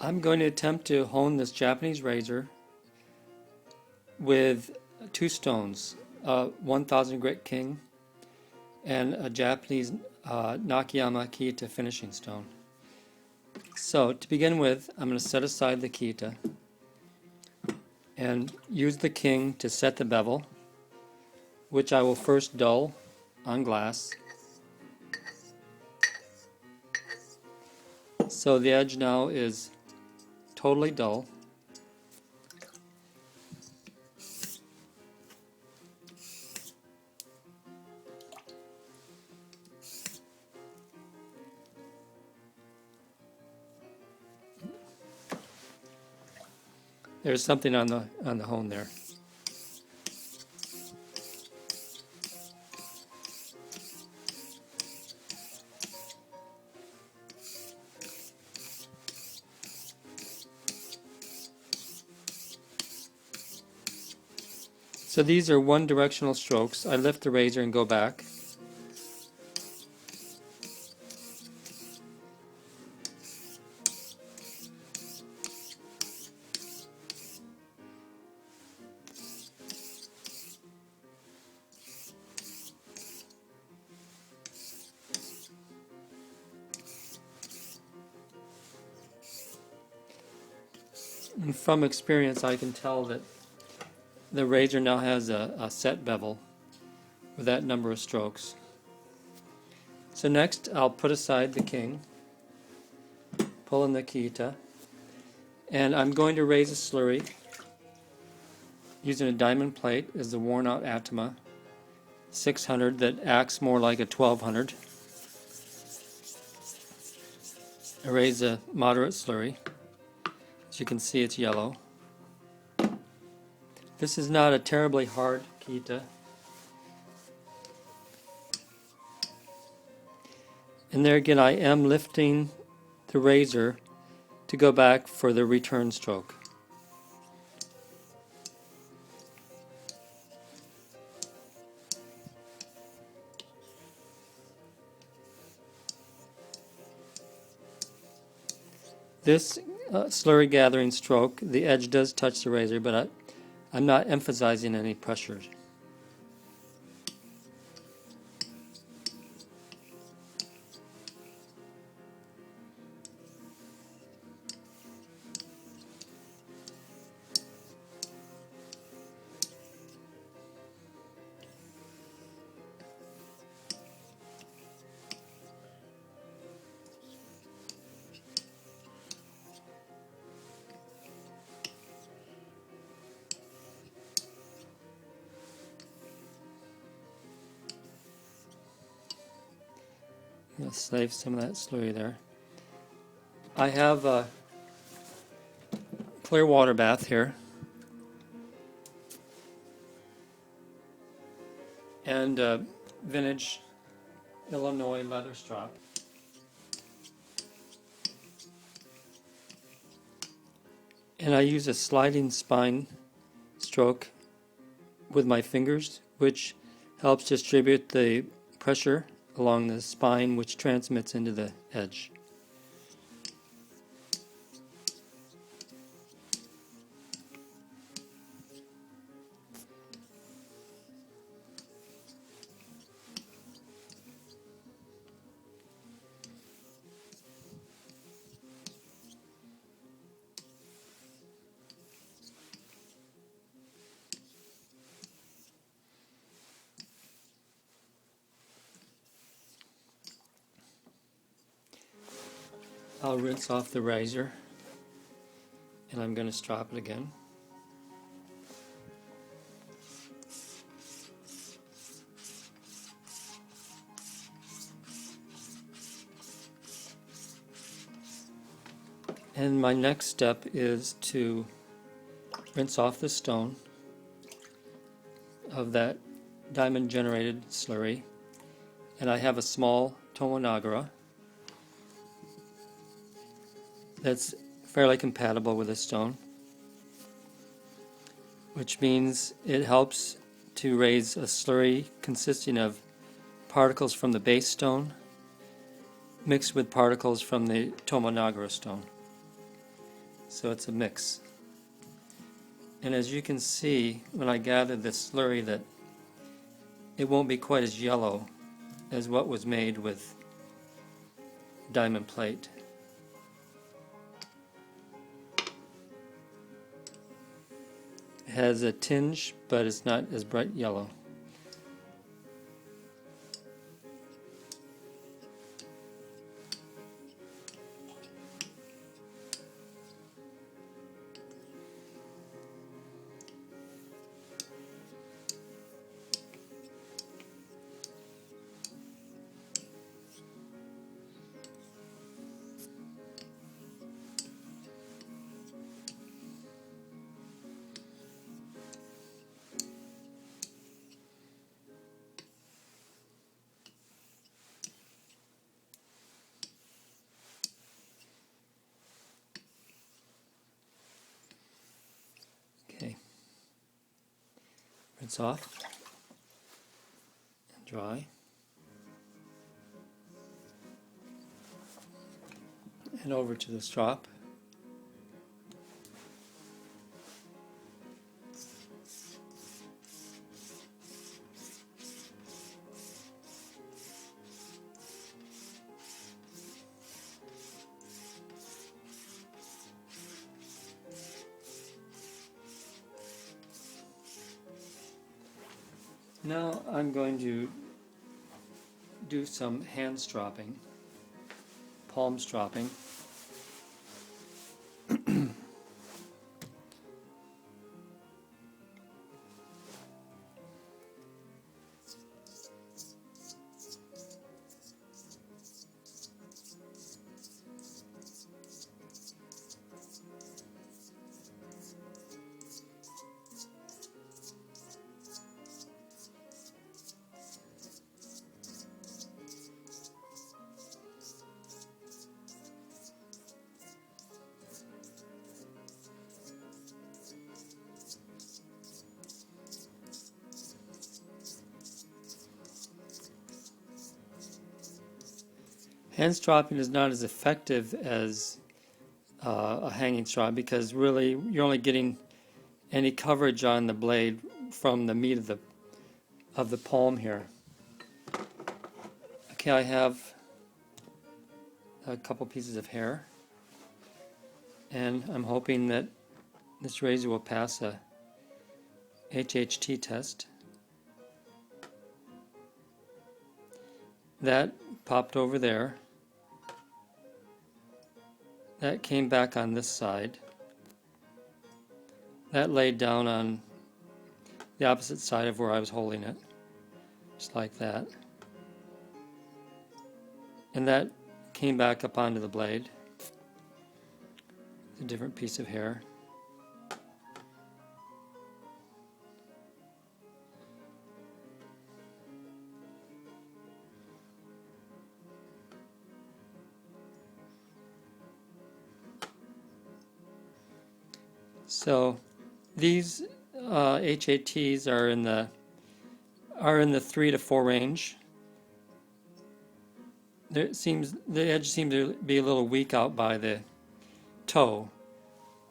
I'm going to attempt to hone this Japanese razor with two stones, a 1000 grit king and a Japanese Nakayama Kita finishing stone. So to begin with, I'm going to set aside the Kita and use the king to set the bevel, which I will first dull on glass. So the edge now is totally dull. There's something on the hone there. So these are one directional strokes. I lift the razor and go back. And from experience, I can tell that the razor now has a set bevel with that number of strokes. So next, I'll put aside the king, pull in the kita, and I'm going to raise a slurry using a diamond plate as the worn out Atama 600 that acts more like a 1200. I raise a moderate slurry. As you can see, it's yellow. This is not a terribly hard kita. And there again, I am lifting the razor to go back for the return stroke. This slurry gathering stroke, the edge does touch the razor, but I'm not emphasizing any pressure. I'll save some of that slurry there. I have a clear water bath here, and a vintage Illinois leather strop. And I use a sliding spine stroke with my fingers, which helps distribute the pressure along the spine, which transmits into the edge. I'll rinse off the razor, and I'm going to strop it again. And my next step is to rinse off the stone of that diamond generated slurry, and I have a small Tomonagara that's fairly compatible with this stone, which means it helps to raise a slurry consisting of particles from the base stone mixed with particles from the Tomonagara stone. So it's a mix. And as you can see, when I gather this slurry, that it won't be quite as yellow as what was made with diamond plate. It has a tinge, but it's not as bright yellow. Okay, rinse off and dry. And over to the strop. Now I'm going to do some hand stropping, palm stropping. Hand stropping is not as effective as a hanging strop because really you're only getting any coverage on the blade from the meat of the palm here. Okay, I have a couple pieces of hair, and I'm hoping that this razor will pass a HHT test. That popped over there. That came back on this side. That laid down on the opposite side of where I was holding it, just like that. And that came back up onto the blade. It's a different piece of hair. So these HATs are in the 3 to 4 range. The edge seems to be a little weak out by the toe.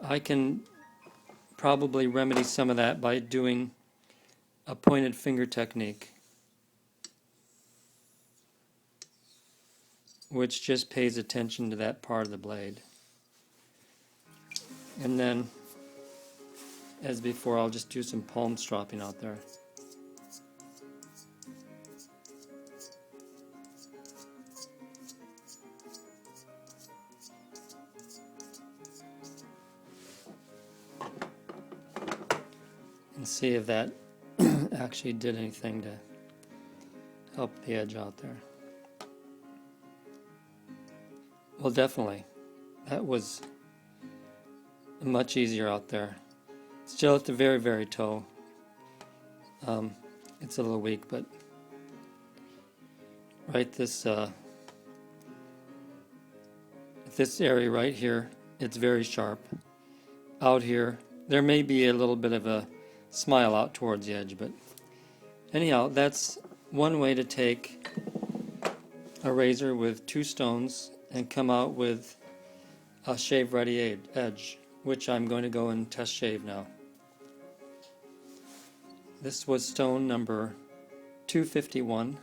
I can probably remedy some of that by doing a pointed finger technique, which just pays attention to that part of the blade. And then, as before, I'll just do some palm stropping out there. And see if that actually did anything to help the edge out there. Well, definitely. That was much easier out there. Still at the very, very toe. It's a little weak, but right this area right here, it's very sharp. Out here, there may be a little bit of a smile out towards the edge, but anyhow, that's one way to take a razor with 2 stones and come out with a shave-ready edge. which I'm going to go and test shave now. This was stone number 251.